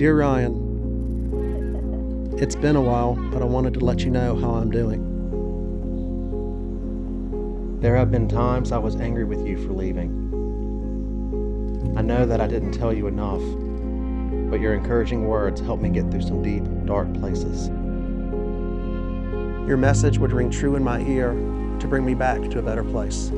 Dear Ryan, it's been a while, but I wanted to let you know how I'm doing. There have been times I was angry with you for leaving. I know that I didn't tell you enough, but your encouraging words helped me get through some deep, dark places. Your message would ring true in my ear to bring me back to a better place.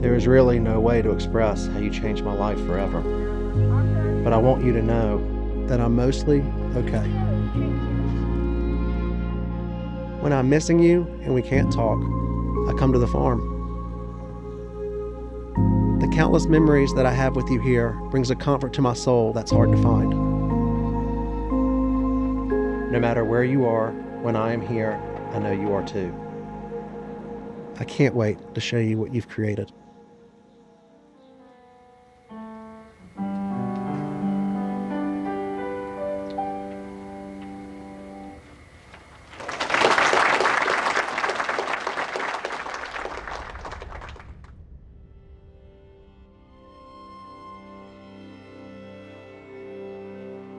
There is really no way to express how you changed my life forever, but I want you to know that I'm mostly okay. When I'm missing you and we can't talk, I come to the farm. The countless memories that I have with you here brings a comfort to my soul that's hard to find. No matter where you are, when I am here, I know you are too. I can't wait to show you what you've created.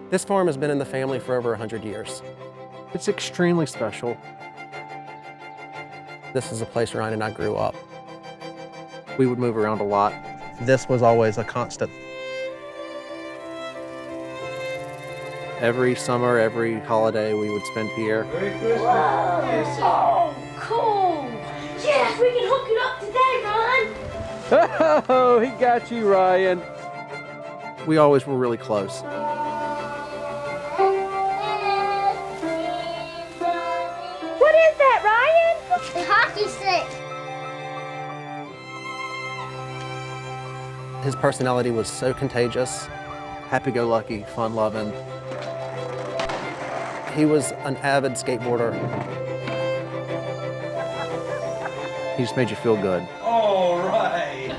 This farm has been in the family for over 100 years. It's extremely special. This is a place Ryan and I grew up. We would move around a lot. This was always a constant. Every summer, every holiday we would spend here. Merry Christmas. Yes. Oh, cool. Yes, we can hook it up today, Ryan. Oh, he got you, Ryan. We always were really close. What is that, Ryan? The hockey stick. His personality was so contagious, happy-go-lucky, fun-loving. He was an avid skateboarder. He just made you feel good. All right.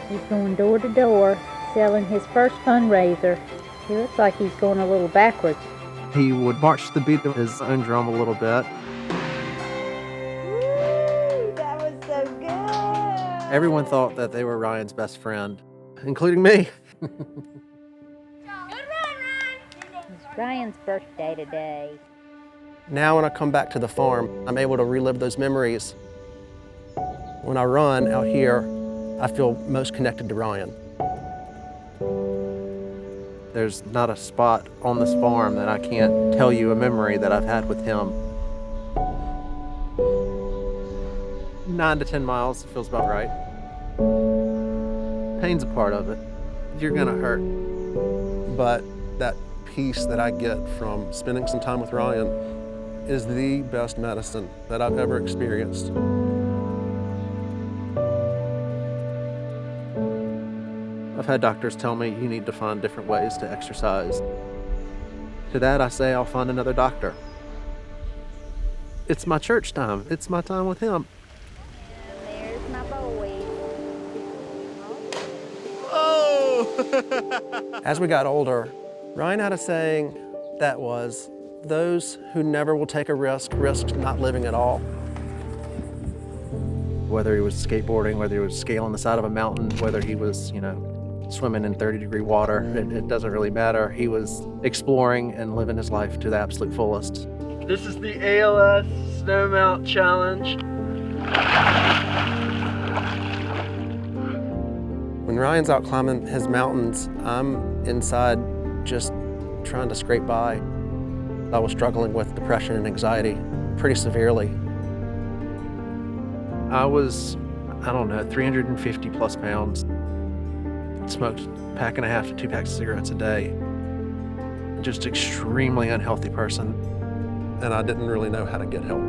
He's going door to door, selling his first fundraiser. He looks like he's going a little backwards. He would march to the beat of his own drum a little bit. Woo, that was so good. Everyone thought that they were Ryan's best friend, including me. Good run, Ryan. It's Ryan's birthday today. Now when I come back to the farm, I'm able to relive those memories. When I run out here, I feel most connected to Ryan. There's not a spot on this farm that I can't tell you a memory that I've had with him. 9 to 10 miles feels about right. Pain's a part of it. You're gonna hurt. But that peace that I get from spending some time with Ryan is the best medicine that I've ever experienced. I've had doctors tell me you need to find different ways to exercise. To that I say I'll find another doctor. It's my church time. It's my time with him. There's my boy. Oh! As we got older, Ryan had a saying that was, those who never will take a risk not living at all. Whether he was skateboarding, whether he was scaling the side of a mountain, whether he was, swimming in 30-degree water, it doesn't really matter. He was exploring and living his life to the absolute fullest. This is the ALS Snowmount Challenge. When Ryan's out climbing his mountains, I'm inside just trying to scrape by. I was struggling with depression and anxiety pretty severely. I was, 350 plus pounds. Smoked a pack and a half to 2 packs of cigarettes a day. Just extremely unhealthy person. And I didn't really know how to get help.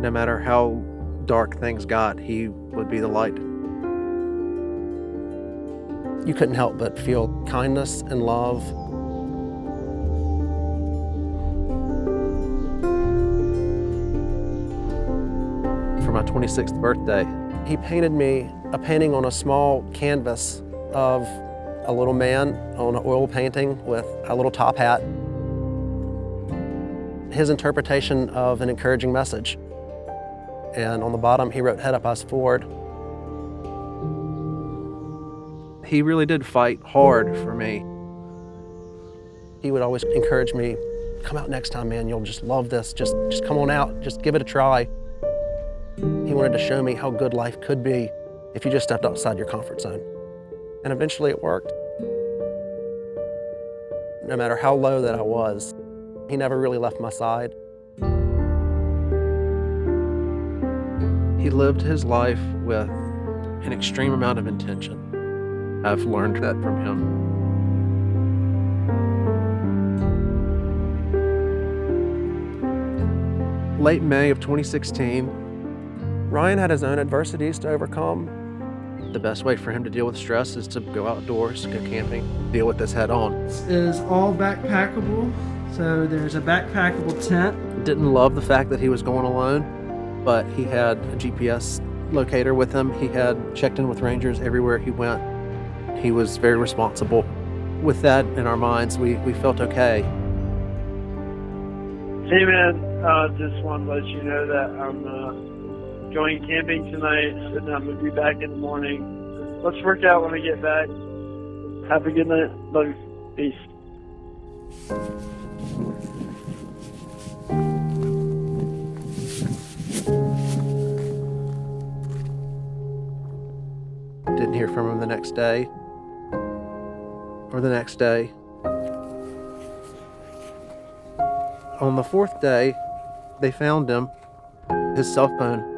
No matter how dark things got, he would be the light. You couldn't help but feel kindness and love. For my 26th birthday, he painted me a painting on a small canvas of a little man on an oil painting with a little top hat. His interpretation of an encouraging message. and on the bottom he wrote "Head Up, Eyes Forward." He really did fight hard for me. He would always encourage me, "Come out next time, man, you'll just love this. Just come on out, just give it a try." He wanted to show me how good life could be if you just stepped outside your comfort zone. And eventually it worked. No matter how low that I was, he never really left my side. He lived his life with an extreme amount of intention. I've learned that from him. Late May of 2016, Ryan had his own adversities to overcome. The best way for him to deal with stress is to go outdoors, go camping, deal with this head on. This is all backpackable. So there's a backpackable tent. Didn't love the fact that he was going alone, but he had a GPS locator with him. He had checked in with rangers everywhere he went. He was very responsible. With that in our minds, we felt okay. Hey man, just wanted to let you know that I'm going camping tonight, and I'm going to be back in the morning. Let's work out when I get back. Have a good night. Love you. Peace. Didn't hear from him the next day, or the next day. On the fourth day, they found him. His cell phone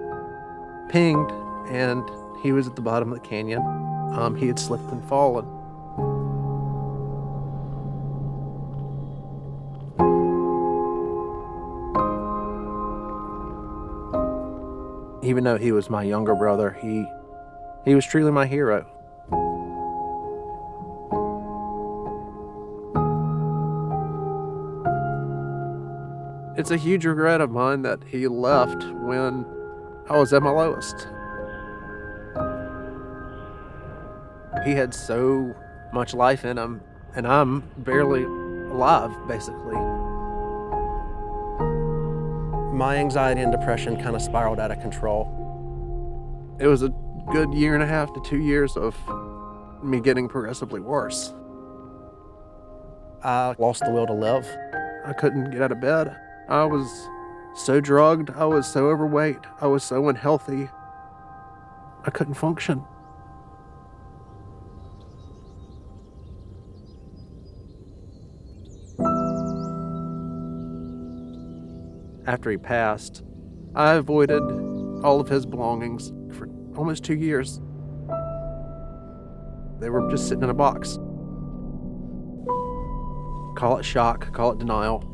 pinged, and he was at the bottom of the canyon. He had slipped and fallen. Even though he was my younger brother, he was truly my hero. It's a huge regret of mine that he left when I was at my lowest. He had so much life in him, and I'm barely alive, basically. My anxiety and depression kind of spiraled out of control. It was a good 1.5 to 2 years of me getting progressively worse. I lost the will to live. I couldn't get out of bed. I was so drugged, I was so overweight, I was so unhealthy, I couldn't function. After he passed, I avoided all of his belongings for almost 2 years. They were just sitting in a box. Call it shock, call it denial.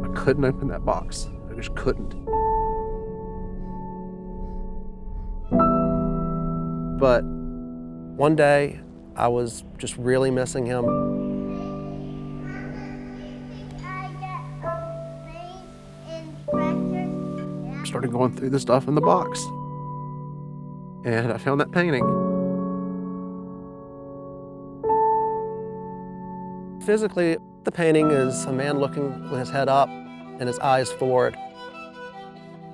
I couldn't open that box. I just couldn't. But one day, I was just really missing him. Started going through the stuff in the box, and I found that painting. Physically, the painting is a man looking with his head up and his eyes forward.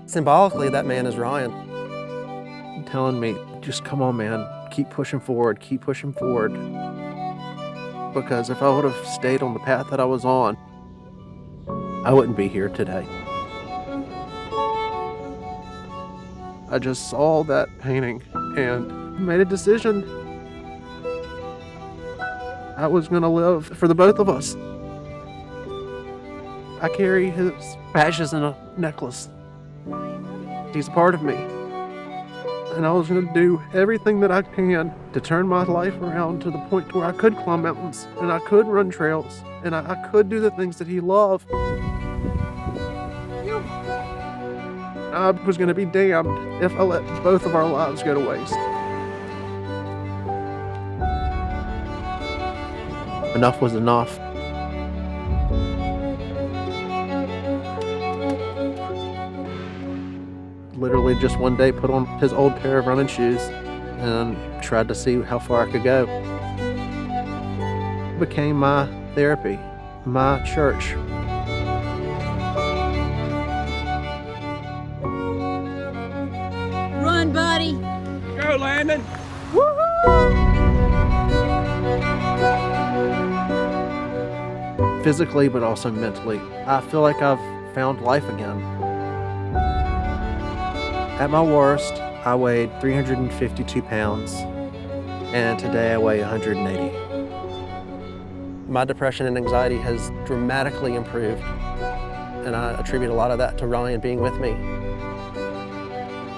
Symbolically, that man is Ryan. Telling me, just come on, man, keep pushing forward, keep pushing forward. Because if I would have stayed on the path that I was on, I wouldn't be here today. I just saw that painting and made a decision. I was gonna live for the both of us. I carry his ashes in a necklace. He's a part of me. And I was gonna do everything that I can to turn my life around to the point where I could climb mountains, and I could run trails, and I could do the things that he loved. I was gonna be damned if I let both of our lives go to waste. Enough was enough. Literally just one day put on his old pair of running shoes and tried to see how far I could go. It became my therapy, my church. Landon. Physically, but also mentally. I feel like I've found life again. At my worst, I weighed 352 pounds, and today I weigh 180. My depression and anxiety has dramatically improved, and I attribute a lot of that to Ryan being with me.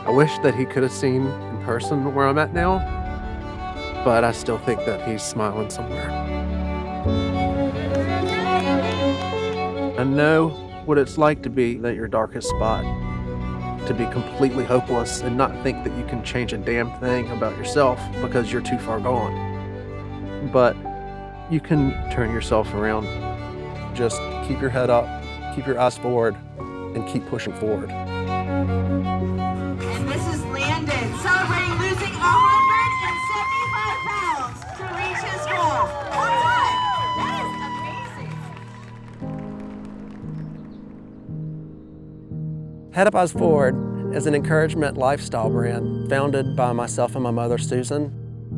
I wish that he could have seen in person where I'm at now, but I still think that he's smiling somewhere. I know what it's like to be at your darkest spot, to be completely hopeless and not think that you can change a damn thing about yourself because you're too far gone. But you can turn yourself around. Just keep your head up, keep your eyes forward, and keep pushing forward. And this is Landon, celebrating losing 175 pounds to reach his goal. One time! That is amazing. Head Up Eyes Forward is an encouragement lifestyle brand founded by myself and my mother, Susan,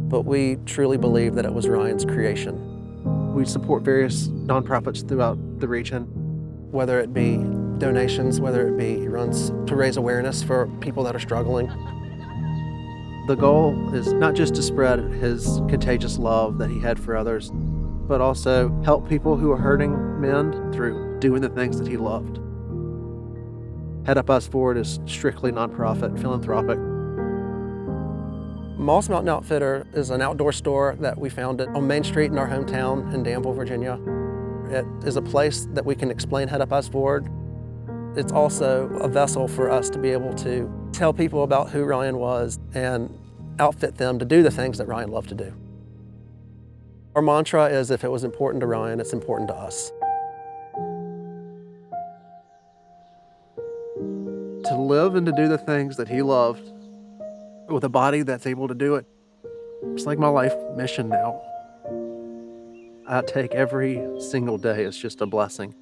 but we truly believe that it was Ryan's creation. We support various nonprofits throughout the region, whether it be donations, whether it be runs to raise awareness for people that are struggling. The goal is not just to spread his contagious love that he had for others, but also help people who are hurting mend through doing the things that he loved. Head Up Eyes Forward is strictly nonprofit, philanthropic. Moss Mountain Outfitter is an outdoor store that we founded on Main Street in our hometown in Danville, Virginia. It is a place that we can explain Head Up Eyes Forward. It's also a vessel for us to be able to tell people about who Ryan was and outfit them to do the things that Ryan loved to do. Our mantra is, if it was important to Ryan, it's important to us. To live and to do the things that he loved with a body that's able to do it, it's like my life mission now. I take every single day as just a blessing.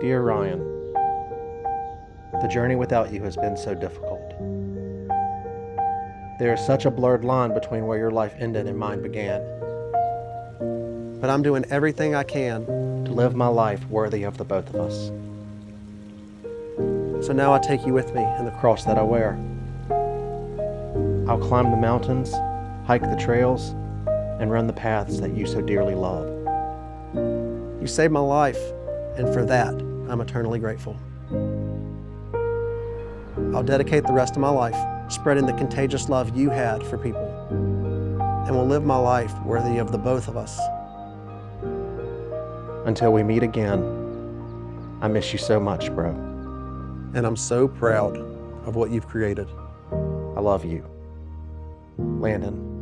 Dear Ryan, the journey without you has been so difficult. There is such a blurred line between where your life ended and mine began. But I'm doing everything I can To live my life worthy of the both of us. so now I take you with me in the Cross that I wear. I'll climb the mountains, hike the trails, and run the paths that you so dearly love. You saved my life, and for that, I'm eternally grateful. I'll dedicate the rest of my life spreading the contagious love you had for people, and will live my life worthy of the both of us. Until we meet again, I miss you so much, bro. And I'm so proud of what you've created. I love you. Landon.